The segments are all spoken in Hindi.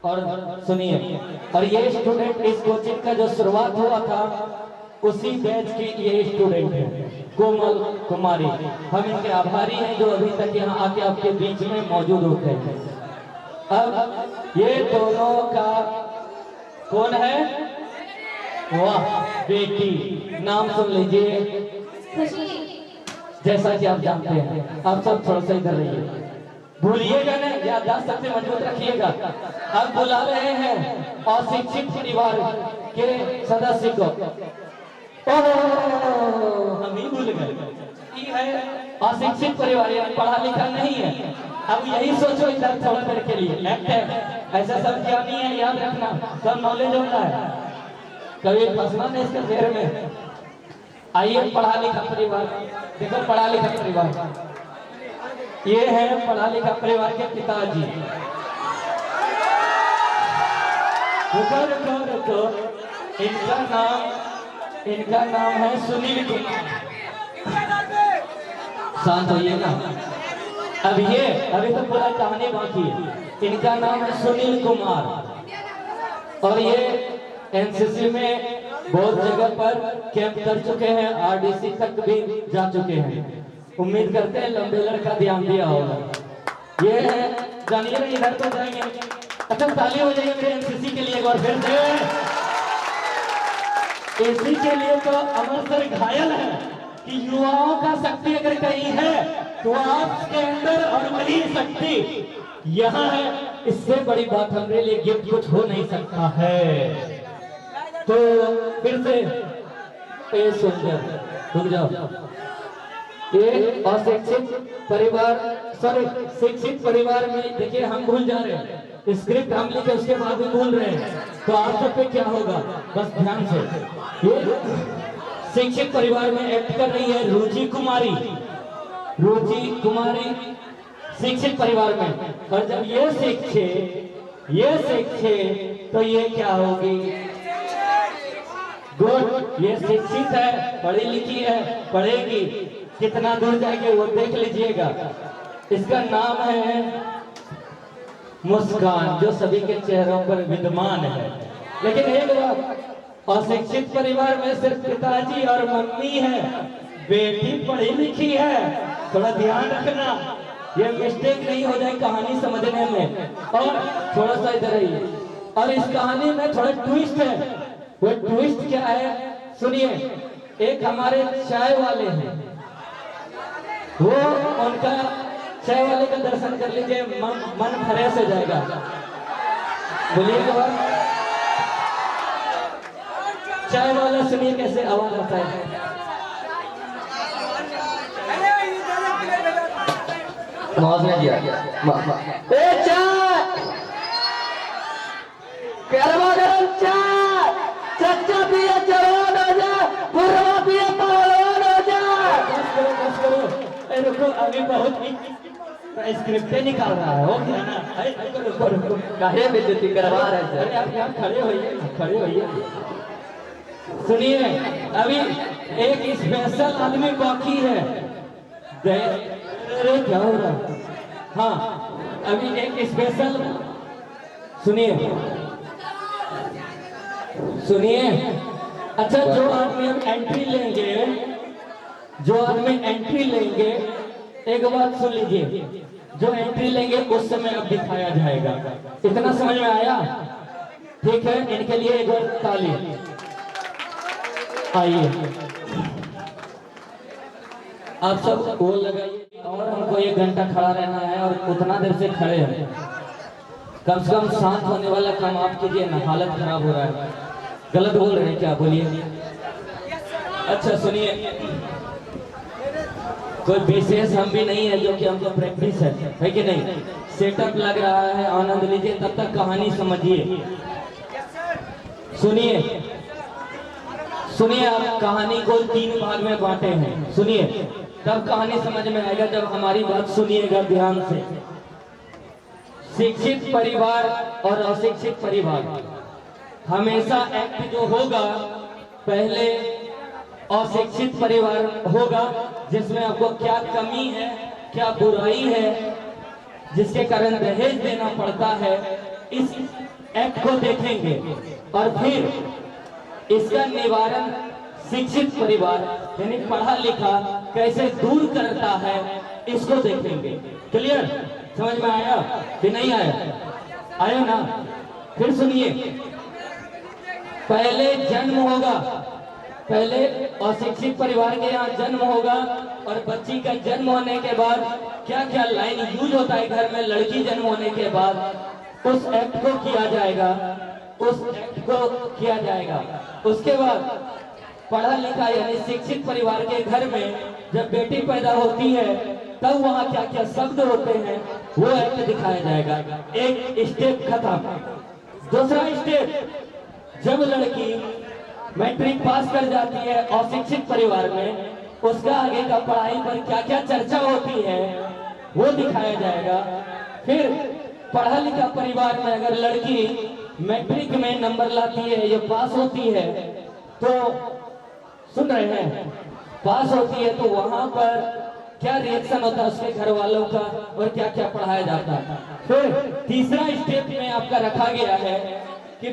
और सुनिए, और ये स्टूडेंट इस कोचिंग का जो शुरुआत हुआ था उसी बैच के ये स्टूडेंट हैं, कोमल कुमारी। हम इनके आभारी हैं जो अभी तक यहाँ आके आपके बीच में मौजूद होते हैं। अब ये दोनों का कौन है? वाह बेटी, नाम सुन लीजिए। जैसा कि आप जानते हैं, आप सब थोड़ा सा इधर रहिए, भूलिएगा नहीं, याददाश्त सबसे मजबूत रखिएगा। अब बुला रहे हैं अशिक्षित परिवार के सदस्य को। हम ही भूल गए, ये है अशिक्षित परिवार, पढ़ा लिखा नहीं है। अब यही सोचो इधर थोड़ा देर के लिए एक्ट है, ऐसा सब ज्ञानी है, याद रखना, सब नॉलेज होता है, कभी फंसना नहीं इसके फेर में। आइए पढ़ा लिखा परिवार, देखो पढ़ा लिखा परिवार, ये है पढ़ा लिखा परिवार के पिताजी। रुको, इनका नाम है सुनील कुमार। शांत होइएगा, अभी तो पूरा कहानी बाकी है। इनका नाम है सुनील कुमार और ये एनसीसी में बहुत जगह पर कैंप कर चुके हैं, आरडीसी तक भी जा चुके हैं। उम्मीद करते हैं लंबे लड़का ध्यान दिया होगा। ये है, जानिए ना, इधर तो जाएंगे। अच्छा ताली हो जाएगी मेरे एनसीसी के लिए एक बार फिर से। इसी के लिए तो अमर सर घायल है कि युवाओं का शक्ति अगर कहीं है तो आपके अंदर और वही शक्ति यहाँ है। इससे बड़ी बात हमारे लिए गिफ्ट कुछ हो नहीं सकता है। तो फिर से रुक जाओ, ये अशिक्षित परिवार, सॉरी शिक्षित परिवार में देखिए हम भूल जा रहे हैं, स्क्रिप्ट हम लिखे उसके बाद भी भूल रहे हैं, तो आप सब पे क्या होगा बस ध्यान से। ये शिक्षित परिवार में एक्ट कर रही है रुचि कुमारी शिक्षित परिवार में। और जब ये शिक्षे तो ये क्या होगी? गुड, ये शिक्षित है, पढ़ी लिखी है, पढ़ेगी, कितना दूर जाएगी वो देख लीजिएगा। इसका नाम है मुस्कान, जो सभी के चेहरों पर विद्यमान है। लेकिन एक बात, अशिक्षित परिवार में सिर्फ पिताजी और मम्मी है, बेटी पढ़ी लिखी है, थोड़ा ध्यान रखना, ये मिस्टेक नहीं हो जाए कहानी समझने में। और थोड़ा सा इधर आइए, और इस कहानी में थोड़ा ट्विस्ट है। वो ट्विस्ट क्या है सुनिए। एक हमारे चाय वाले हैं, वो उनका चाय वाले का दर्शन कर लीजिए, मन फ्रेश हो जाएगा। बोलिए चाय वाला, सुनिए कैसे आवाज आता है। गरमा गरम चाय, सच्चा पिया जवान हो जा, बुरा पिया पहलवान हो जा। बस करो, रुको, अभी बहुत स्क्रिप्ट निकाल रहा है, हो गया ना? रुको, काहे बेइज्जती करवा रहे हैं? अरे आप यहाँ खड़े होइए। सुनिए, अभी एक स्पेशल आदमी बाकी है। अरे क्या हो रहा है? हाँ, अभी एक स्पेशल सुनिए। अच्छा, जो आदमी एंट्री लेंगे, एक बात सुन लीजिए, जो एंट्री लेंगे उस समय अब दिखाया जाएगा। इतना समझ में आया? ठीक है, इनके लिए एक बार ताली। आइए आप सब वो लगाइए, और हमको 1 घंटा खड़ा रहना है, और उतना देर से खड़े हैं। कम से कम शांत होने वाला काम आप कीजिए ना, हालत खराब हो रहा है। गलत बोल रहे हैं क्या? बोलिए। अच्छा सुनिए, कोई विशेष हम भी नहीं है जो कि हमको प्रैक्टिस है कि नहीं? सेटअप लग रहा है, आनंद लीजिए, तब तक कहानी समझिए। सुनिए, आप कहानी को 3 भाग में बांटे हैं। सुनिए, तब कहानी समझ में आएगा जब हमारी बात सुनिएगा ध्यान से। शिक्षित परिवार और अशिक्षित परिवार, हमेशा एक्ट जो होगा पहले अशिक्षित परिवार होगा, जिसमें आपको क्या कमी है, क्या बुराई है, जिसके कारण दहेज देना पड़ता है, इस एक्ट को देखेंगे और फिर इसका निवारण शिक्षित परिवार यानी पढ़ा लिखा कैसे दूर करता है इसको देखेंगे। क्लियर? समझ में आया कि नहीं आया? आया ना? फिर सुनिए, पहले जन्म होगा, पहले अशिक्षित परिवार के यहाँ जन्म होगा और बच्ची का जन्म होने के बाद क्या क्या लाइन यूज होता है घर में लड़की जन्म होने के बाद उस एक्ट को किया जाएगा, उस एक्ट को किया जाएगा। उसके बाद पढ़ा लिखा यानी शिक्षित परिवार के घर में जब बेटी पैदा होती है तब वहाँ क्या क्या शब्द होते हैं वो एक्ट दिखाया जाएगा। एक स्टेप खत्म। दूसरा स्टेप, जब लड़की मैट्रिक पास कर जाती है अशिक्षित परिवार में, उसका आगे का पढ़ाई पर क्या क्या चर्चा होती है वो दिखाया जाएगा। फिर पढ़ा लिखा परिवार में अगर लड़की मैट्रिक में नंबर लाती है या पास होती है तो सुन रहे हैं, पास होती है तो वहां पर क्या रिएक्शन होता है उसके घर वालों का और क्या क्या पढ़ाया जाता है। फिर तीसरा स्टेप में आपका रखा गया है कि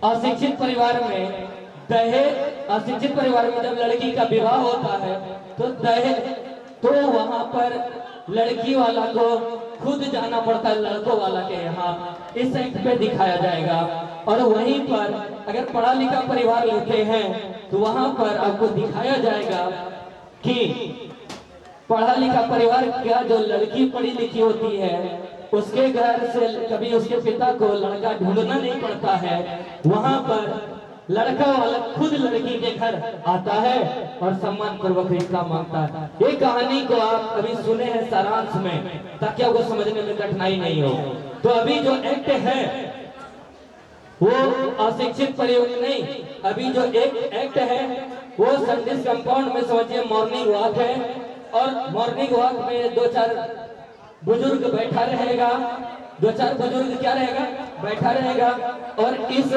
अशिक्षित परिवार में दहेज, अशिक्षित परिवार में जब लड़की का विवाह होता है तो दहेज, तो वहां पर लड़की वाला को खुद जाना पड़ता है लड़कों वाला के यहाँ, इस एक्ट पे दिखाया जाएगा। और वहीं पर अगर पढ़ा लिखा परिवार लेते हैं तो वहां पर आपको दिखाया जाएगा कि पढ़ा लिखा परिवार क्या, जो लड़की पढ़ी लिखी होती है उसके घर से कभी उसके पिता को लड़का ढूंढना नहीं पड़ता है, वहां पर लड़का वाला खुद लड़की के घर आता है और सम्मान पूर्वक रिश्ता मांगता है। ये कहानी को आप कभी सुने हैं सारांश में, ताकि आपको समझने में कठिनाई नहीं हो। तो अभी जो एक्ट है वो अशिक्षित परिवार नहीं, अभी जो एक एक्ट है वो संदेश कंपाउंड में समझिए मॉर्निंग वॉक है, और मॉर्निंग वॉक में दो चार बुजुर्ग बैठा रहेगा, दो चार बुजुर्ग क्या रहेगा, बैठा रहेगा और इस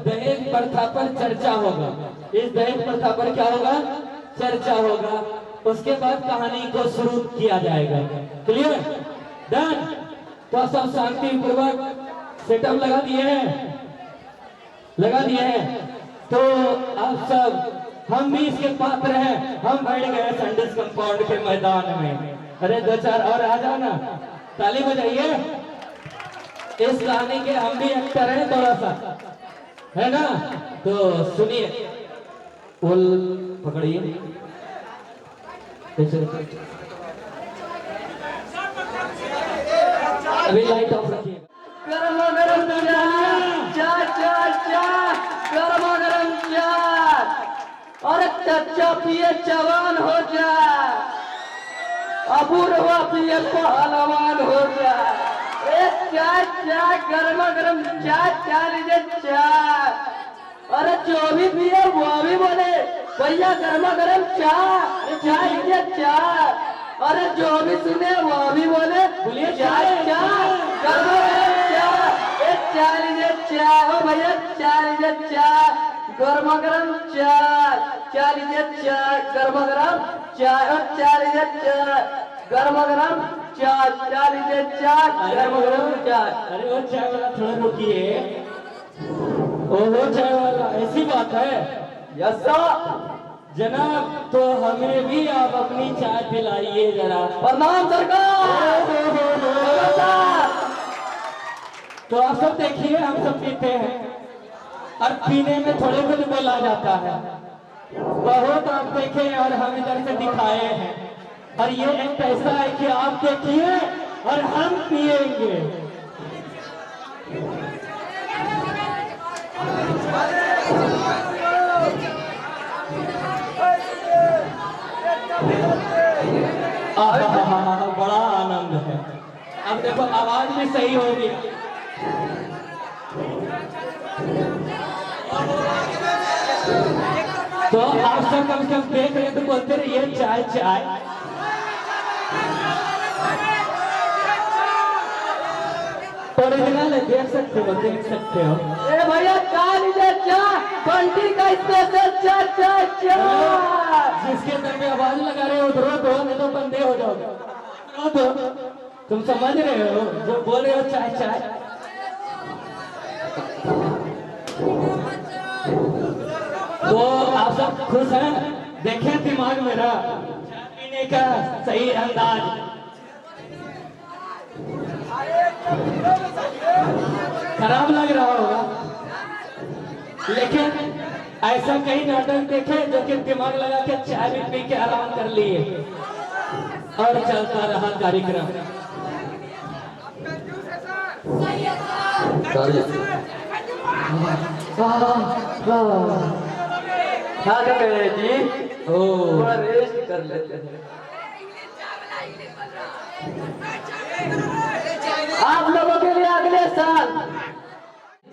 दहेज प्रथा पर चर्चा होगा। इस दहेज प्रथा पर क्या होगा, चर्चा होगा। उसके बाद कहानी को शुरू किया जाएगा। क्लियर? डन? तो सब शांति पूर्वक सेटअप लगा दिए हैं, लगा दिए हैं। तो आप सब, हम भी इसके पात्र हैं, हम बैठ गए संडेस कंपाउंड के मैदान में। अरे दो चार और आ जाओ ना, ताली बजाइए। इस कहानी के हम भी एक्टर हैं थोड़ा सा, है ना? तो सुनिए, पुल पकड़िए, अभी लाइट ऑफ रखिए। गरमा गरम चाय, चाय चाय, गरमा गरम चाय। और चच्चा पिए जवान हो जाए, अबूरवा पिए पहलवान हो जाए। चाय चाय, गरमा गरम चाय, चाय लीजिए चाय। अरे जो भी पिए वो भी बोले भैया गरमा गरम चाय, चाय लीजिए चाय। अरे जो भी सुने वो भी बोले बोलिए चाय चाय, गरमा गरम चाय, चाय लीजिए चाय। हो भैया चाय लीजिए चाय, गरमा गरम चाय, चाय लीजिए चाय, गरमा गरम चाय। और चाय लीजिए चाय, गरमा गरम चाय, चाय लीजिए चाय, गरमा गरम चाय। अरे वो चाय वाला थोड़ा रुकिए, वो चाय वाला, ऐसी बात है? Yes sir. जनाब, तो हमें भी आप अपनी चाय पिलाइए जरा। प्रणाम सरकार। तो आप सब देखिए, हम सब पीते हैं और पीने में थोड़े कुछ बोला जाता है, बहुत आप देखें और हम इधर से दिखाए हैं। और ये एक ऐसा है कि आप देखिए और हम पिएंगे। बड़ा आनंद है। अब देखो आवाज भी सही होगी। तो आप सब कम से कम देख रहे तो बोलते रहिए चाय चाय। ओरिजिनल है, देख सकते हो, देख सकते हो। ए भैया चाय लीजिए चाय, बंटी का स्पेशल चाय, चाय चाय। जिसके दर पे आवाज लगा रहे हो उधरो तो, नहीं तो बंदे हो जाओगे। तो तुम समझ रहे हो जो बोल रहे हो चाय चाय। तो आप सब खुश हैं? देखें दिमाग मेरा पीने का सही अंदाज। खराब लग रहा होगा, लेकिन ऐसा कई नाटक देखे जो कि दिमाग लगा के चाय भी पी के आराम कर लिए और चलता रहा कार्यक्रम। क्या कर रहे हैं जी? थोड़ा ओ रेस्ट कर लेते हैं। आप लोगों के लिए अगले साल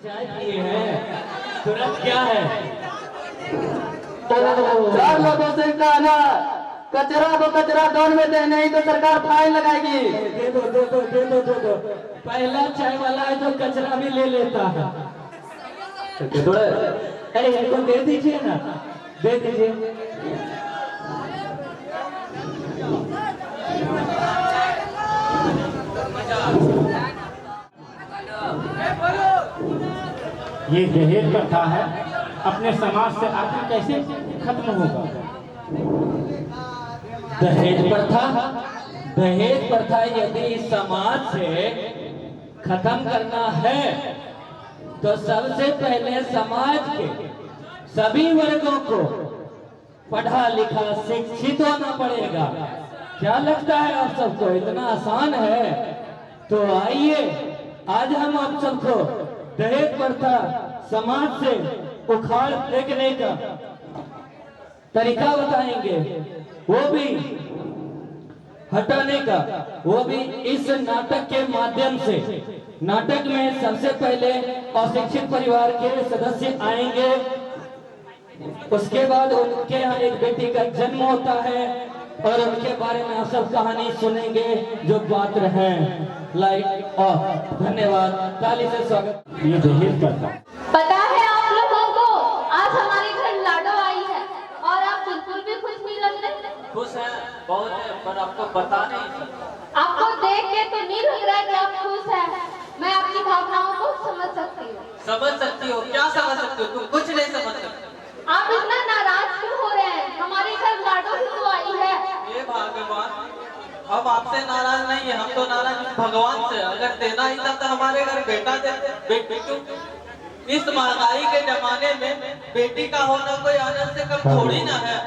चाय पिए हैं, तुरंत क्या है? 4 लोगों से कहना कचरा को कचरा दौर में दे, नहीं तो सरकार फाइन लगाएगी। दे दो दे दो दे दो दे दो। पहला चाय वाला है जो कचरा भी ले लेता है। अरे इनको दे दीजिए ना, दे दीजिए। ये दहेज प्रथा है, अपने समाज से आखिर कैसे खत्म होगा? दहेज प्रथा यदि समाज से खत्म करना है तो सबसे पहले समाज के सभी वर्गों को पढ़ा लिखा शिक्षित होना पड़ेगा। क्या लगता है आप सबको इतना आसान है? तो आइए आज हम आप सबको दहेज प्रथा समाज से उखाड़ फेंकने का तरीका बताएंगे, वो भी हटाने का, वो भी इस नाटक के माध्यम से। नाटक में सबसे पहले अशिक्षित परिवार के सदस्य आएंगे, उसके बाद उनके यहाँ एक बेटी का जन्म होता है और उनके बारे में आप सब कहानी सुनेंगे जो पात्र हैं। Like of. धन्यवाद, ताली से स्वागत। ये दहेज प्रथा पता है आप लोगों को, आज हमारे घर लाडो आई है और आप बिल्कुल भी खुश नहीं लग रहे। खुश है बहुत है, पर आपको बता नहीं सकता। आपको देख के तो नहीं लग रहा है कि आप खुश हैं। मैं आपकी भावनाओं को समझ सकती हूँ। समझ सकती हो? क्या समझ सकती हो? तुम कुछ नहीं समझ सकती। आप इतना नाराज क्यों हो रहे हैं? हमारे घर लाडो ही तो आई है। ये भगवान, हम आपसे नाराज नहीं है, हम तो नाराज भगवान से। अगर देना ही था तो हमारे घर बेटा देते। बेटी क्यों? इस महंगाई के जमाने में बेटी का होना कोई आनंद से कम थोड़ी ना है।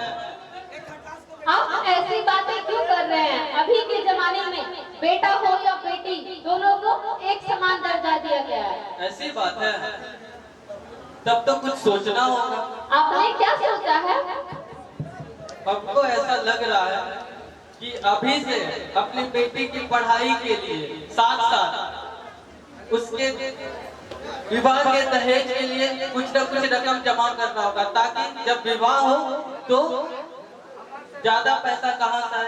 आप ऐसी बातें क्यों कर रहे हैं? अभी के जमाने में बेटा हो या बेटी, दोनों को एक समान दर्जा दिया गया है। ऐसी बात है, तब तो कुछ सोचना होगा। आपने क्या सोचा है? हमको ऐसा लग रहा है कि अभी से अपनी बेटी की पढ़ाई के लिए साथ साथ उसके विवाह के दहेज के लिए कुछ न कुछ रकम जमा करना होगा, ताकि जब विवाह हो तो ज्यादा पैसा कहाँ से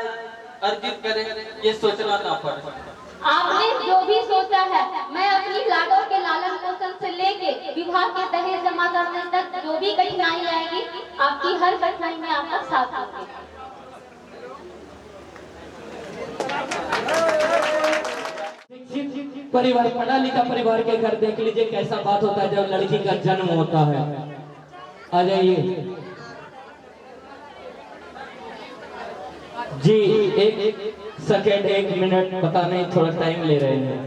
अर्जित करें ये सोचना ना पड़े। आपने जो भी सोचा है, मैं अपनी लाडो के लालन पोषण से लेके विवाह के दहेज जमा करने तक जो भी कठिनाई आएगी, आपकी हर कठिनाई में आपका साथ होगा। शिक्षित परिवार, पढ़ा लिखा परिवार के घर देख लीजिए कैसा बात होता है जब लड़की का जन्म होता है। आ जाइए जी, एक सेकेंड, 1 मिनट, पता नहीं थोड़ा टाइम ले रहे हैं।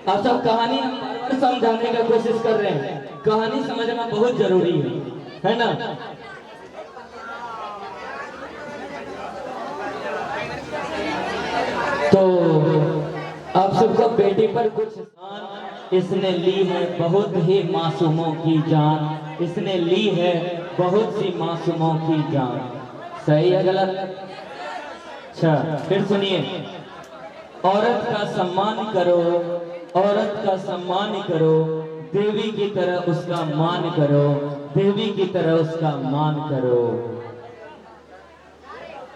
आप सब कहानी हम बार-बार समझाने का कोशिश कर रहे हैं। कहानी समझना बहुत जरूरी है ना? तो आप सबको बेटी पर कुछ इसने ली है बहुत ही मासूमों की जान, इसने ली है बहुत सी मासूमों की जान। सही है गलत? अच्छा फिर सुनिए। औरत का सम्मान करो, औरत का सम्मान करो, देवी की तरह उसका मान करो, देवी की तरह उसका मान करो।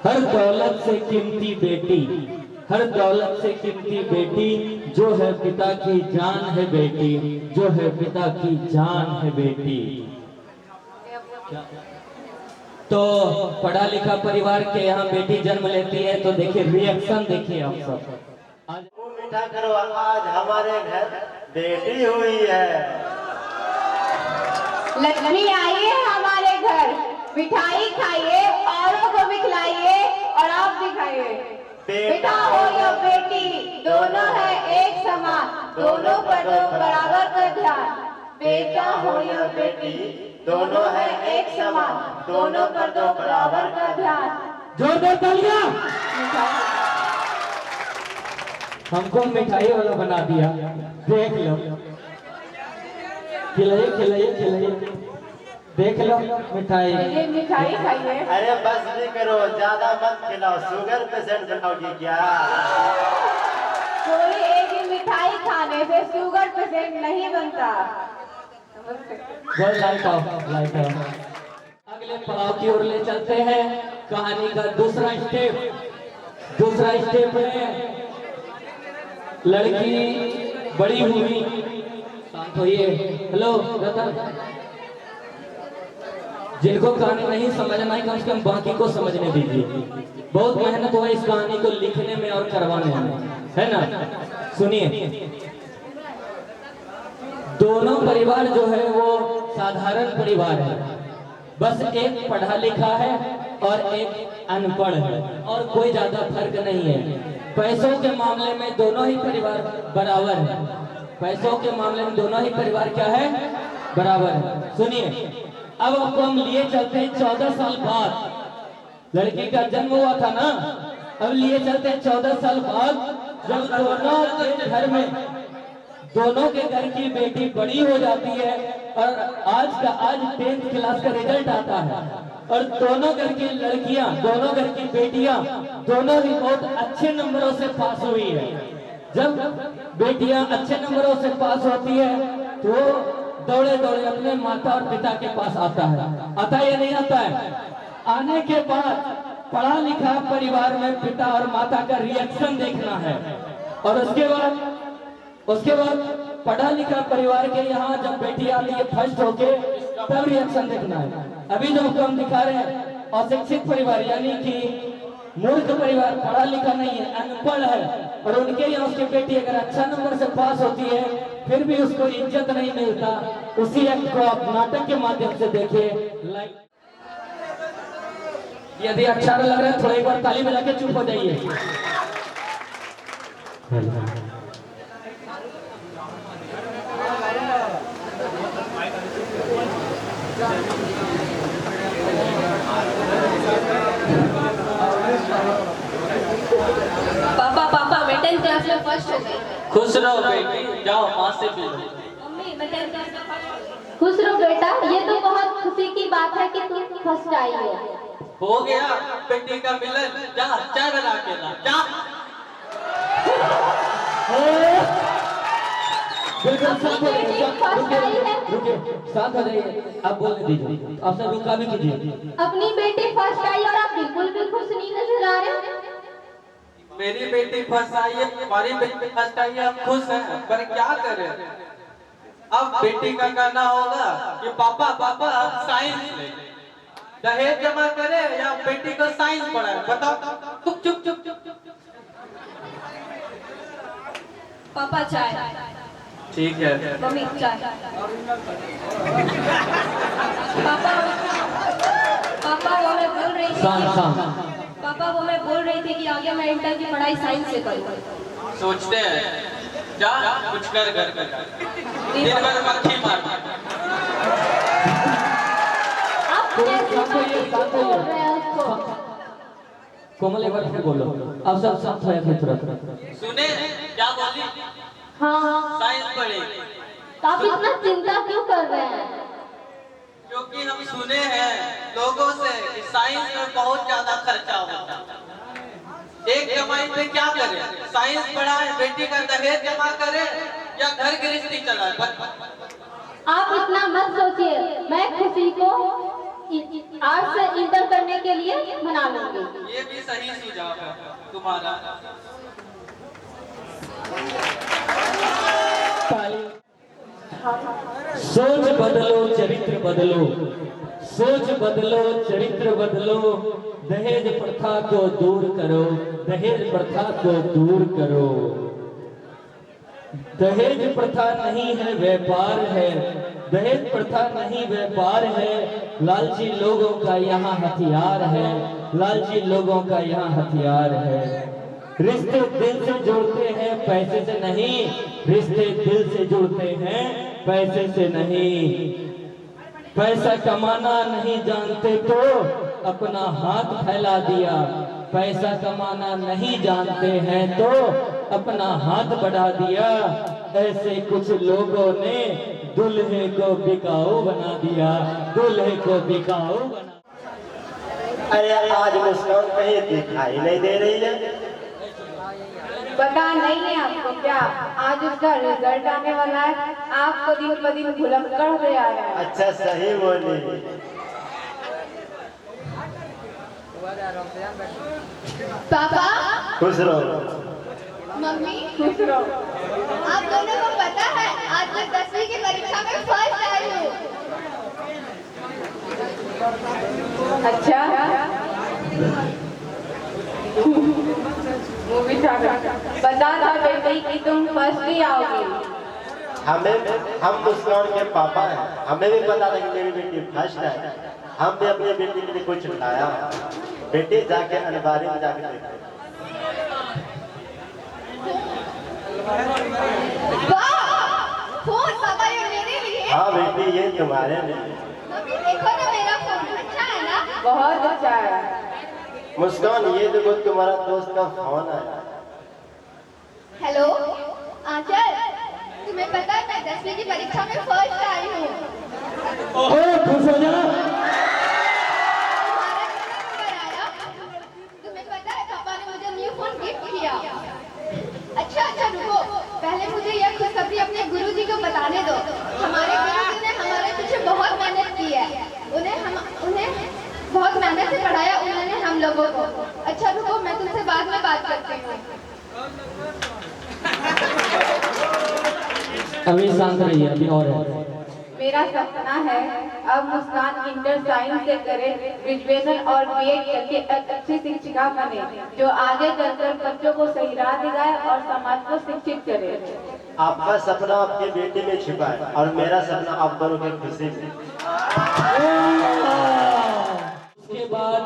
हर दौलत से कीमती बेटी, हर दौलत से कीमती बेटी जो है पिता की जान है बेटी, जो है पिता की जान है बेटी। तो पढ़ा लिखा परिवार के यहाँ बेटी जन्म लेती है तो देखिए रिएक्शन देखिए आप सब। आज मीठा करो, आज हमारे घर बेटी हुई है। लक्ष्मी आइए हमारे घर, मिठाई खाइए, औरों को भी खिलाइए और आप भी खाइए। बेटा हो या बेटी दोनों है एक समान, दोनों पर दो बराबर का ध्यान। बेटा हो या बेटी दोनों है एक समान, दोनों पर दो बराबर का ध्यान। जोरदार तालियां। हमको मिठाई वाला बना दिया, देख लो। खिलाइए खिलाइए खिलाइए, देख लो मिठाई। ये मिठाई खाइए। अरे बस भी करो, ज्यादा मत खिलाओ, शुगर पेशेंट बनाओगी क्या? कोई एक ही मिठाई खाने से शुगर पेशेंट नहीं बनता। Light of, light of. अगले पड़ाव की ओर ले चलते हैं। कहानी का दूसरा स्टेप। दूसरा स्टेप है लड़की बड़ी हुई। शांत होइए। हेलो रतन, जिनको कहानी नहीं समझना है कम से कम बाकी को समझने दीजिए। बहुत मेहनत हुआ इस कहानी को लिखने में और करवाने में, है ना? सुनिए, दोनों परिवार जो है वो साधारण परिवार है। बस एक पढ़ा लिखा है और एक अनपढ़ है, और कोई ज्यादा फर्क नहीं है। पैसों के मामले में दोनों ही परिवार बराबर है। पैसों के मामले में दोनों ही परिवार क्या है? बराबर है। सुनिए, अब आपको हम लिए चलते हैं 14 साल बाद। लड़की का जन्म हुआ था ना, अब लिए चलते हैं 14 साल बाद, जब दोनों के घर में, दोनों के घर की बेटी बड़ी हो जाती है और आज 10th क्लास का रिजल्ट आता है, और दोनों घर की लड़कियां, दोनों घर की बेटियां दोनों ही बहुत अच्छे नंबरों से पास हुई है। जब बेटियां अच्छे नंबरों से पास होती है तो दौड़े दौड़े अपने माता और पिता के पास आता है या नहीं आता है? आने के बाद पढ़ा लिखा परिवार में पिता और माता का रिएक्शन देखना है, और उसके बाद पढ़ा लिखा परिवार के यहाँ जब बेटी आती है फर्स्ट होके, तब रिएक्शन देखना है। अभी जो हम दिखा रहे हैं अशिक्षित परिवार, यानी कि मूर्ख परिवार, पढ़ा लिखा नहीं है, अनपढ़ है, और उनके यहाँ उसकी बेटी अगर अच्छा नंबर से पास होती है फिर भी उसको इज्जत नहीं मिलता। उसी एक्ट को आप नाटक के माध्यम से देखिए। यदि अच्छा लग रहा है थोड़ा एक बार ताली बजा के चुप हो जाइए। पापा मैं 10th क्लास में फर्स्ट हो गई। खुश रहो बेटी, जाओ माँ से मिलो। मम्मी मैं 10th क्लास में फर्स्ट हो गई। खुश रहो बेटा, ये तो बहुत खुशी की बात है कि तुम फर्स्ट आई हो गया बेटी का मिलन। जा चाय बना के ला, जा। शांत हो जाइए, आप बोलने दीजिए, आपसे रुका भी कीजिए। अपनी बेटी फर्स्ट आई और आप बिल्कुल भी खुश नहीं नजर आ रहे। मेरी बेटी फर्स्ट आई है, हमारी बेटी फर्स्ट आई है, हम खुश हैं, पर क्या करें? अब बेटी का कहना होगा कि पापा साइंस ले, दहेज जमा करे या बेटी को साइंस पढ़ाए, बताओ। चुप चुप चुप चुप चुप। पापा चाय। ठीक है। मम्मी चाय। पापा वो मैं बोल रही थी। पापा वो मैं बोल रही थी कि आगे मैं इंटर की पढ़ाई साइंस से करूँ। सोचते हैं, जा कुछ कर दिन भर मक्खी मार। कोमल एक बार फिर बोलो, अब सब शांत हो जाए तुरंत। सुने क्या बोली? हाँ, साइंस पढ़ी। तो आप इतना चिंता क्यों कर रहे हैं? क्योंकि हम सुने हैं लोगों से कि साइंस में बहुत ज्यादा खर्चा होता है। एक कमाई पे क्या करे? साइंस पढ़ाए, बेटी का दहेज जमा करे या घर गृहस्थी चलाए? आप इतना मत सोचिए, मैं खुशी को आर्ट से इंटर करने के लिए मना लूंगी। ये भी सही सुझाव है तुम्हारा। सोच बदलो, चरित्र बदलो, सोच बदलो, चरित्र बदलो, दहेज प्रथा को दूर करो, दहेज प्रथा को दूर करो। दहेज प्रथा नहीं है, व्यापार है, दहेज प्रथा नहीं व्यापार है, लालची लोगों का यहाँ हथियार है, लालची लोगों का यहाँ हथियार है। रिश्ते दिल से जुड़ते हैं पैसे से नहीं, रिश्ते दिल से जुड़ते हैं पैसे से नहीं। पैसा कमाना नहीं जानते तो अपना हाथ फैला दिया, पैसा कमाना नहीं जानते हैं तो अपना हाथ बढ़ा दिया। ऐसे कुछ लोगों ने दूल्हे को बिकाऊ बना दिया, दूल्हे को बिकाऊ बना। अरे आज मुस्कान कहीं दिखाई नहीं दे रही है। पता नहीं है आपको क्या, आज उसका रिजल्ट आने वाला है। आपको दिन ब दिन भुलक्कड़ हो जा रहा है। अच्छा सही बोली। पापा, खुश रहो। मम्मी, खुश रहो। आप दोनों को पता है आज मैं 10वीं की परीक्षा में फर्स्ट आई हूँ। अच्छा, वो भी था, पता था बेटी कि तुम फर्स्ट ही आओगी। हम मुस्कान के पापा हैं, हमें भी पता था कि मेरी बेटी फर्स्ट है। हम भी अपनी बेटी के लिए कुछ लाया। बेटी जाके अलमारी में जाके देखो। फोन पापा ये मेरे लिए। हाँ बेटी ये तुम्हारे लिए। मम्मी देखो ना मेरा फोन अच्छा है ना। बहुत अच्छा है। मुस्कान ये देखो तुम्हारा दोस्त का फोन है। हेलो आंचल, तुम्हें पता है मैं 10वीं की परीक्षा में फर्स्ट आई हूँ। ओहो खुश हो जा। तुम्हारा नंबर आया। तुम्हें पता है पापा ने मुझे न्यू फोन गिफ्ट किया। अच्छा रुको, पहले मुझे यह खुशखबरी अपने गुरुजी को बताने दो। हमारे गुरुजी ने हमारे पीछे बहुत मेहनत की है। उन्हें बहुत मेहनत से पढ़ाया उन्होंने हम लोगों को। अच्छा रुको, मैं तुमसे बाद में बात करती हूँ। अभी शांत रहिए, अभी और है। मेरा सपना है अब मुस्कान इंटर साइंस से करे, ग्रेजुएशन और बीएड करके एक अच्छी शिक्षिका बने, जो आगे चलकर बच्चों को सही राह दिखाए और समाज को शिक्षित करे। आपका सपना आपकी बेटी में छिपा है और मेरा सपना आप दोनों की खुशी में। उसके बाद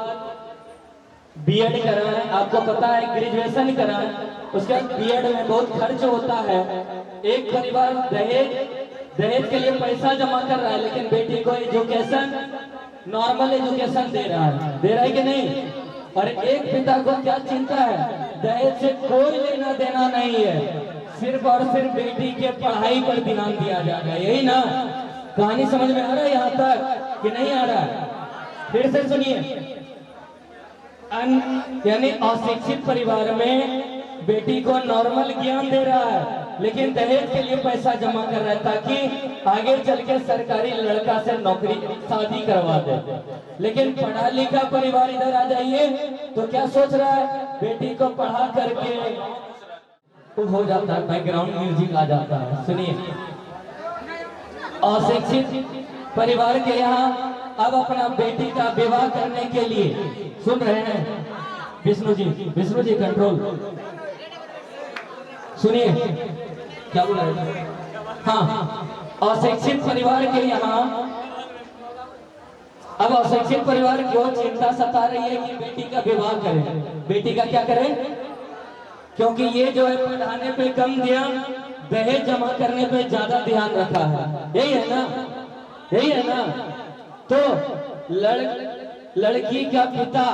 बीएड कराएं, आपको पता है ग्रेजुएशन कराएं, उसके बाद बीएड में बहुत खर्च होता है। एक परिवार दहेज के लिए पैसा जमा कर रहा है, लेकिन बेटी को एजुकेशन, नॉर्मल एजुकेशन दे रहा है कि नहीं। और एक पिता को क्या चिंता है, दहेज से कोई लेना देना नहीं है, सिर्फ और सिर्फ बेटी के पढ़ाई पर ध्यान दिया जाएगा। यही ना कहानी समझ में आ रहा है यहाँ तक कि नहीं आ रहा है? फिर से सुनिए। यानी अशिक्षित परिवार में बेटी को नॉर्मल ज्ञान दे रहा है, लेकिन दहेज के लिए पैसा जमा कर रहा है ताकि आगे चल के सरकारी लड़का से नौकरी शादी करवा दे। लेकिन पढ़ा लिखा परिवार इधर आ जाइए तो क्या सोच रहा है, बेटी को पढ़ा करके तो हो जाता है, बैकग्राउंड म्यूजिक आ जाता है। सुनिए, अशिक्षित परिवार के यहाँ अब अपना बेटी का विवाह करने के लिए, सुन रहे हैं विष्णु जी कंट्रोल, सुनिए क्या बोल रहे हैं। हाँ, अशिक्षित परिवार के यहाँ अब अशिक्षित परिवार को चिंता सता रही है कि बेटी का विवाह करें। बेटी का क्या करें, क्योंकि ये जो है पढ़ाने पे कम ध्यान, दहेज जमा करने पे ज्यादा ध्यान रखा है। यही है ना, यही है ना। तो लड़की का पिता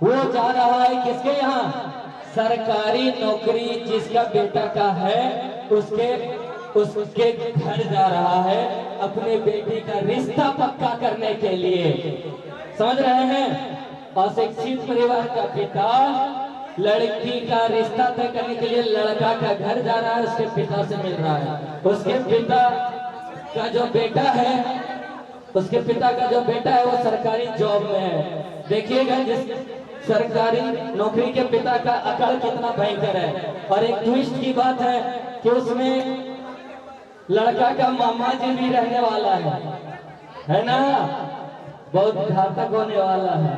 वो जा रहा है किसके यहाँ, सरकारी नौकरी जिसका बेटा का है उसके घर जा रहा है अपने बेटे का रिश्ता पक्का करने के लिए। समझ रहे हैं, अशिक्षित परिवार का पिता लड़की का रिश्ता तय करने के लिए लड़का का घर जा रहा है, उसके पिता से मिल रहा है। उसके पिता का जो बेटा है, उसके पिता का जो बेटा है वो सरकारी जॉब में है। देखिएगा जिस सरकारी नौकरी के पिता का अकड़ कितना भयंकर है। और एक ट्विस्ट की बात है कि उसमें लड़का का मामा जी भी रहने वाला है ना, बहुत घातक होने वाला है।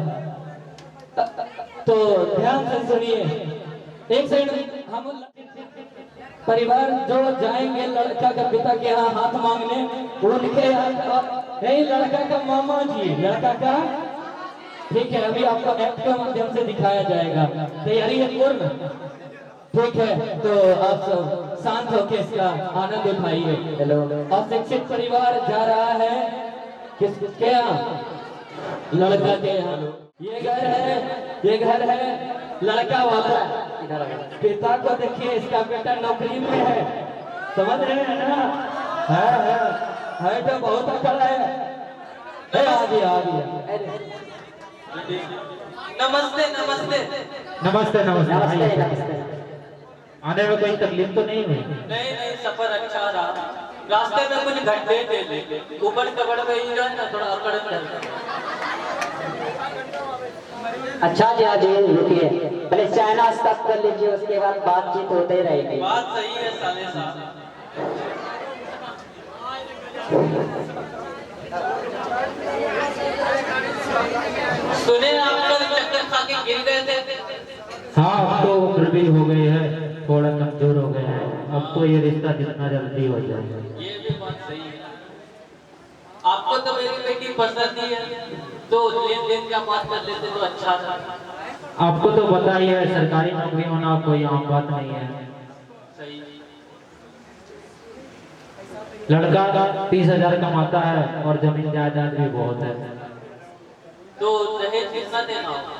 तो ध्यान से सुनिए, एक सेकंड हम परिवार जो जाएंगे लड़का का पिता के यहाँ हाथ मांगने, उनके यहाँ नहीं, लड़का का मामा जी, लड़का का, ठीक है, अभी आपको एक्ट के माध्यम से दिखाया जाएगा। तैयारी है पूर्ण? ठीक है, तो आप सब शांत होकर इसका आनंद उठाइए। हेलो, अशिक्षित परिवार जा रहा है किसके यहाँ? लड़का के यहाँ। ये घर है, ये घर है लड़का वाला। पिता को देखिए, इसका बेटा नौकरी में है, समझ रहे हैं ना? है तो बहुत अकड़ है। आ गया। नमस्ते नमस्ते नमस्ते नमस्ते। आने में कोई तकलीफ तो नहीं हुई? नहीं नहीं, सफर अच्छा रहा। रास्ते में कुछ घंटे थे, ऊपर कबड़ में जो है ना थोड़ा अकड़ अच्छा जी, आज रुकिए, पहले चाय नाश्ता कर लीजिए, उसके बाद बातचीत होते रहेगी। बात सही है साले साहब। सुने आप लोग चक्कर खा के गिर गए थे? हाँ, अब तो उम्र भी हो गई है, थोड़ा कमजोर हो गए हैं। अब तो ये रिश्ता जितना जल्दी हो जाए। ये भी बात सही है। आपको तो मेरी बेटी पसंद ही है, तो लेन देन का बात कर लेते तो अच्छा था। आपको तो पता ही है, सरकारी नौकरी होना कोई आम बात नहीं है। सही। लड़का 30,000 कमाता है और जमीन जायदाद भी बहुत है। तो दहेज कितना देना होगा?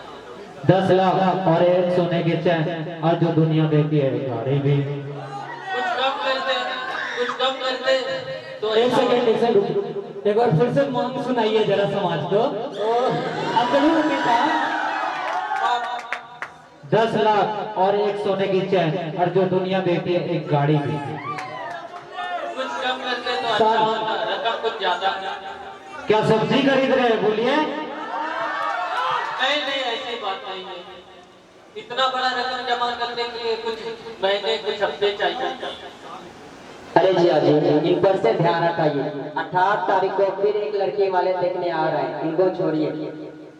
10 लाख और एक सोने की चैन, और जो दुनिया देती है गाड़ी भी। कुछ कम करते तो एक अच्छा सेकंड, एक सेकंड, एक बार फिर से मांग सुनाइए जरा समाज को। अकड़ू पिता 10 लाख और एक सोने की चैन, और जो दुनिया देती है एक गाड़ी भी। कुछ कम करते तो अच्छा होता, रकम कुछ ज्यादा। क्या सब्जी खरीद रहे हैं? बोलिए। नहीं नहीं, ऐसी बात नहीं है। इतना बड़ा रकम जमा करने के लिए कुछ महीने कुछ हफ्ते चाहिए। अरे जी अजी, इन पर से ध्यान हटाइए। 18 तारीख को फिर एक लड़की वाले देखने आ रहा है, इनको छोड़िए।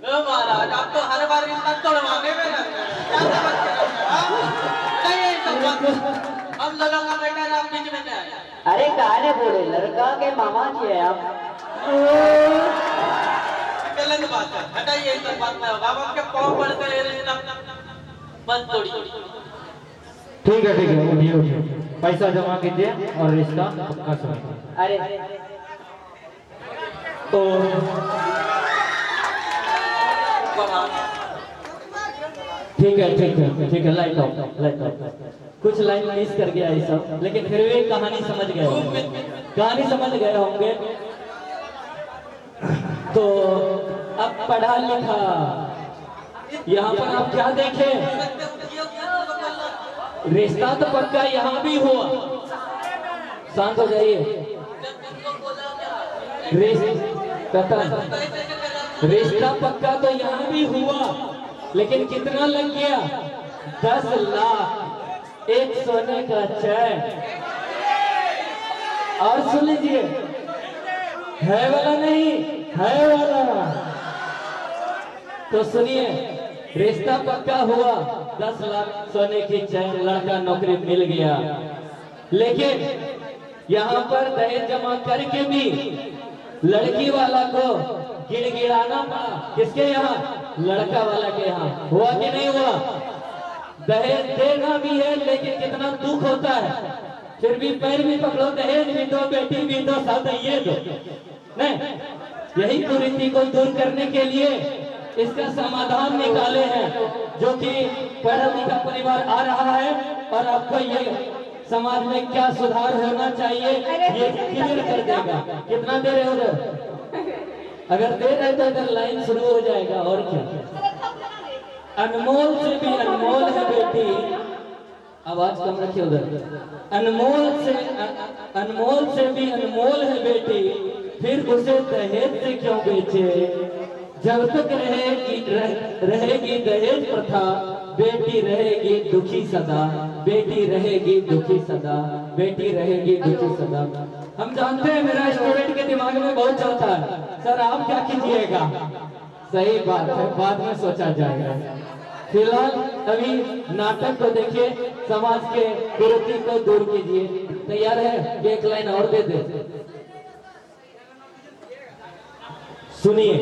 महाराज, आप तो हर बार रिश्ता तोड़वाने में लगते हैं। क्या समझते हैं आप? नहीं ये सब बात, हम लोगों का बेटा आप बीच में क्या है? अरे काहे बोले, लड़का के मामा जी है आप। गलत बात है, हटाइए, ये सब बात नहीं होगा। अब आपके पाँव पड़ते हैं, रिश्ता मत तोड़िए। ठीक है, उठिए, पैसा जमा कीजिए और रिश्ता पक्का समझिए। अरे तो ठीक है, लाइट ऑफ। कुछ लाइन मिस कर गया ये सब, लेकिन फिर भी कहानी समझ गए होंगे। तो अब पढ़ा लिखा, यहाँ पर आप क्या देखें, रिश्ता तो पक्का यहाँ भी हुआ। शांत हो जाइए। रिश्ता पक्का तो यहाँ भी हुआ, लेकिन कितना लग गया? 10 लाख, एक सोने का चैन। और सुन लीजिए, है वाला नहीं, है वाला। तो सुनिए, रिश्ता पक्का हुआ, 10 लाख सोने की चैन, लड़का नौकरी मिल गया। लेकिन यहाँ पर दहेज जमा करके भी लड़की वाला को गिड़गिड़ाना पड़ा। किसके यहाँ? लड़का वाला के यहाँ। हुआ कि नहीं हुआ? दहेज देना भी है, लेकिन कितना दुख होता है। फिर भी पैर भी पकड़ो, दहेज भी दो, बेटी भी दो, सब ये दो। नहीं, यही कुरीति को दूर करने के लिए इसका समाधान निकाले हैं, जो कि पढ़ा लिखा परिवार आ रहा है और आपको ये समाज में क्या सुधार होना चाहिए ये क्लियर कर देगा। कितना दे रहे हो उधर? अगर दे रहे तो इधर लाइन शुरू हो जाएगा। और क्या, अनमोल से भी अनमोल है बेटी, आवाज कम रखिए उधर। अनमोल से भी अनमोल है बेटी, फिर उसे दहेज से क्यों बेचे? जब तक रहेगी दहेज प्रथा, बेटी रहेगी दुखी सदा, बेटी रहेगी दुखी सदा, बेटी रहेगी दुखी सदा। हम जानते हैं मेरा स्टूडेंट के दिमाग में बहुत चलता है, सर आप क्या कीजिएगा? सही बात है, बाद में सोचा जाएगा। फिलहाल अभी नाटक को देखिए, समाज के कुरीति को दूर कीजिए। तैयार है? एक लाइन और दे दे, सुनिए।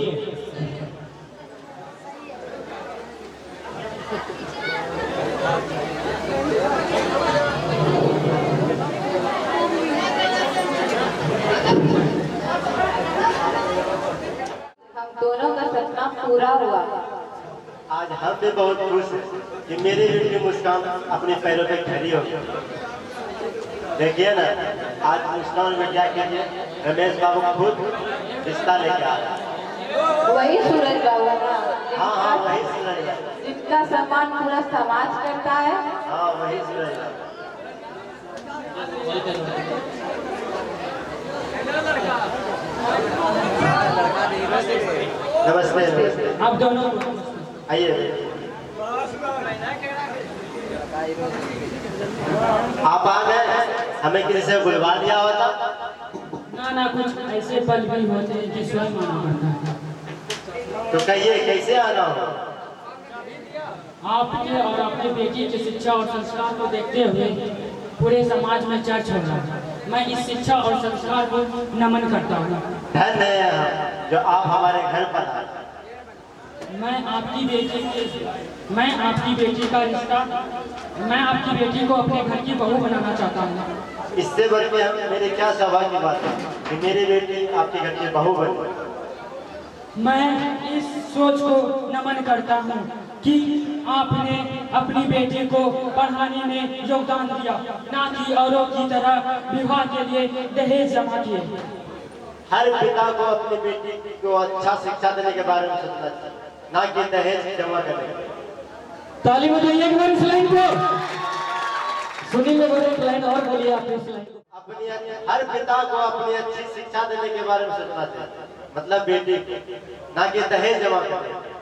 हम दोनों का सपना पूरा हुआ। आज हम भी बहुत खुश हैं कि मेरी बेटी मुस्कान अपने पैरों पे खड़ी हो गई। देखिए ना, आज मुस्कान में क्या कीजिए, रमेश बाबू खुद रिश्ता लेके आ रहा है। वही सूरज बाबू ना, हाँ हाँ, वही सूरज बाबू। जिसका सम्मान पूरा समाज करता है। हाँ, वही सूरज बाबू। नमस्ते नमस्ते, आप दोनों आइए। आप आ गए, हमें किसी से बुलवा दिया होता। ना कुछ ऐसे पल भी होते हैं कि स्वयं आना पड़ता है। तो कहिए कैसे आना हो? आपके और अपने बेटी की शिक्षा और संस्कार को देखते हुए पूरे समाज में चर्च हो रहा है। मैं इस शिक्षा और संस्कार को नमन करता हूँ। धन्य है हम जो आप हमारे घर पर आए। मैं आपकी बेटी का रिश्ता, मैं आपकी बेटी को अपने घर की बहू बनाना चाहता हूँ। इससे बढ़ के मेरे क्या सौभाग्य की बात है कि मेरी बेटी आपके घर की बहू बनी। मैं इस सोच को नमन करता हूँ कि आपने अपनी बेटी को पढ़ाने में योगदान दिया, ना कि औरों की तरह विवाह के लिए दहेज जमा किए। हर पिता को अपनी बेटी को अच्छा शिक्षा देने के बारे में सोचना चाहिए, ना कि दहेज जमा करने के। ताली बजाइए एक बार इस लाइन को। सुनिए, बोले एक लाइन और बोलिए आप इस लाइन को। अपनी हर पिता को अपनी अच्छी शिक्षा देने के बारे में सोचना चाहिए, मतलब बेटी की, ना कि दहेज जमा करने।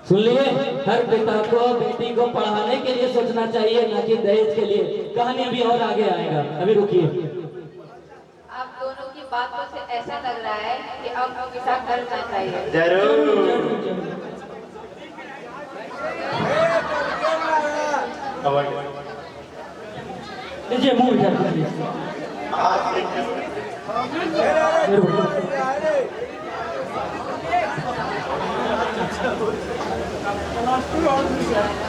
सुन लिए, हर पिता को बेटी को पढ़ाने के लिए सोचना चाहिए, ना कि दहेज के लिए। कहानी भी और आगे आएगा, अभी रुकिए। आप दोनों की बातों से ऐसा लग रहा है कि अब हमें साथ करना चाहिए। जरूर। लीजिए मुंह इधर करिए।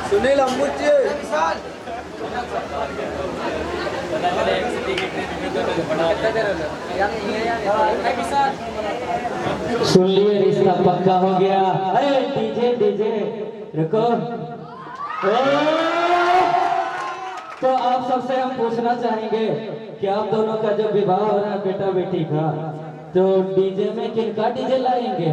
सुनील अम्बुच्ची सुन लिए, रिश्ता पक्का हो गया। अरे डीजे डीजे रुको। तो आप सबसे हम पूछना चाहेंगे कि आप दोनों का जो विवाह हो रहा है बेटा बेटी का, तो डीजे में किनका डीजे लाएंगे?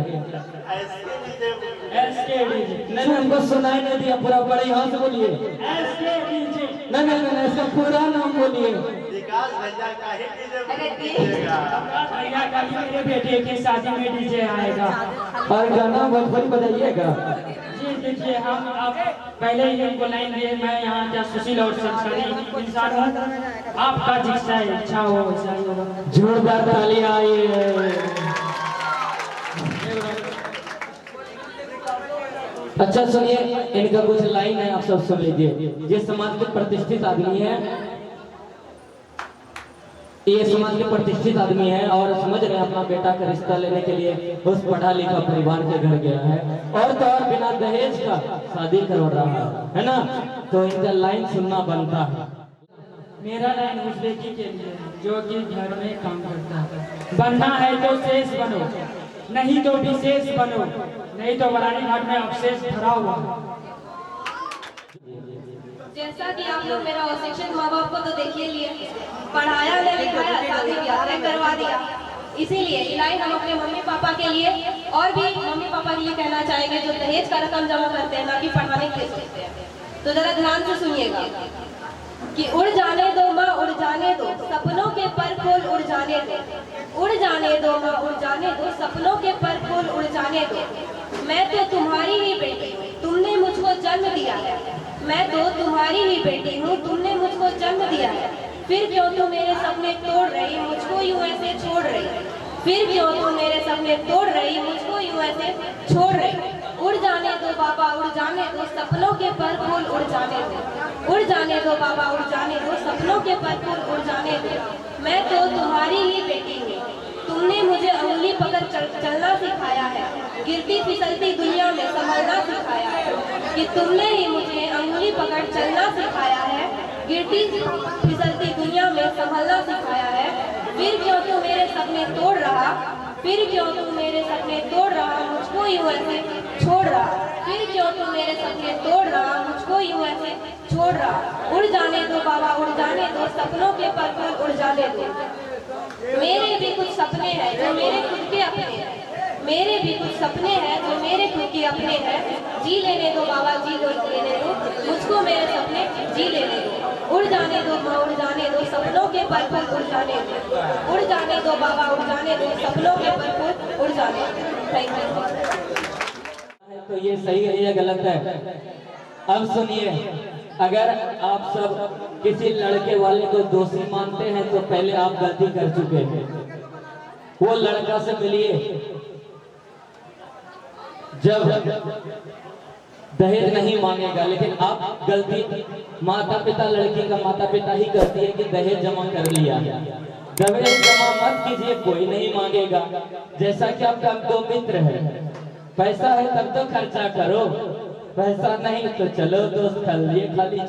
SK DJ. नहीं, हमको सुनाई नहीं दिया पूरा, बड़े यहाँ से बोलिए। SK DJ. नहीं, इसका पूरा नाम बोलिए। विकास भैया का ही अरे दीजिएगा। भैया का भी मेरे बेटे की शादी में डीजे आएगा। और गाना भोजपुरी बजाइएगा। जी देखिए, हम अब पहले ही इनको लाइन दिए, मैं यहाँ का सुशील और संस्कारी इंसान हूँ। आपका जिसका इच्छा हो वैसा ही होगा। जोरदार तालियां आइए। अच्छा सुनिए, इनका कुछ लाइन है, आप सब सुन लीजिए। ये समाज के प्रतिष्ठित आदमी है, ये समाज के प्रतिष्ठित आदमी है और समझ रहे हैं अपना बेटा का रिश्ता लेने के लिए उस पढ़ा लिखा परिवार के घर गया है, और तो और बिना दहेज का शादी करवा रहा है ना। तो इनका लाइन सुनना बनता है। मेरा लाइन उस बेटी के लिए जो कि घर में काम करता है। बनना है तो शेष बनो, नहीं तो विशेष बनो, नहीं तो बरानी घाट में अवशेष भरा हुआ। जैसा कि आप लोग मेरा अशिक्षित माँ बाप को तो देख ही लिए, पढ़ाया ले लिखाया, शादी ब्याह तय करवा दिया। इसीलिए इलाही हम अपने मम्मी पापा के लिए और भी मम्मी पापा के लिए कहना चाहेंगे जो दहेज का रकम जमा करते हैं, ना कि पढ़ाने के लिए सोचते हैं। तो जरा ध्यान से सुनिएगा कि उड़ जाने दो माँ उड़ जाने दो, सपनों के पर फूल उड़ जाने दो। उड़ जाने दो माँ उड़ जाने दो, सपनों के पर फूल उड़ जाने दो। मैं तो तुम्हारी ही बेटी हूँ, तुमने मुझको जन्म दिया है। मैं तो तुम्हारी ही बेटी हूँ, तुमने मुझको जन्म दिया है। फिर क्यों तुम मेरे सपने तोड़ रही, मुझको यूं ऐसे छोड़ रही। फिर क्यों तुम मेरे सपने तोड़ रही, मुझको यूं ऐसे छोड़ रही। उड़ जाने दो बाबा उड़ जाने दो, सपनों के पर फूल उड़ जाने दो। उड़ जाने दो बाबा उड़ जाने दो, सपनों के पर फूल उड़ जाने दो। मैं तो तुम्हारी ही बेटी हूँ, तुमने मुझे अंगुली पकड़ चलना सिखाया है, गिरती फिसलती दुनिया में संभलना सिखाया है। कि तुमने ही मुझे अंगुली पकड़ चलना सिखाया है, गिरती फिसलती दुनिया में संभलना सिखाया है। फिर क्यों तू मेरे सपने तोड़ रहा, फिर क्यों तू मेरे सपने तोड़ रहा, मुझको यूं ऐसे छोड़ रहा। फिर क्यों तू मेरे सपने तोड़ रहा, मुझको यूं ऐसे छोड़ रहा। उड़ जाने दो बाबा उड़ जाने दो, सपनों के पर फूल उड़ जाने दो। मेरे भी कुछ सपने हैं जो मेरे खुद के अपने हैं, मेरे भी कुछ सपने हैं जो मेरे खुद के अपने हैं। जी लेने दो बाबा जी लेने दो, मुझको मेरे सपने जी लेने दो। उड़ जाने दो माँ उड़ जाने दो, सपनों के पर फूल उड़ जाने दो। उड़ जाने दो बाबा उड़ जाने दो, सपनों के पर फूल उड़ जाने दो। Thank you. तो ये सही है या गलत है? अब सुनिए, अगर आप सब किसी लड़के वाले को दोषी मानते हैं तो पहले आप गलती कर चुके हैं। वो लड़का से मिलिए जब दहेज नहीं मांगेगा, लेकिन आप गलती माता पिता लड़की का माता पिता ही करती है कि दहेज जमा कर लिया। दहेज जमा मत कीजिए, कोई नहीं मांगेगा। जैसा कि आपका दो मित्र है, पैसा है तब तो खर्चा करो, पैसा नहीं तो चलो दोस्त खाली चलो।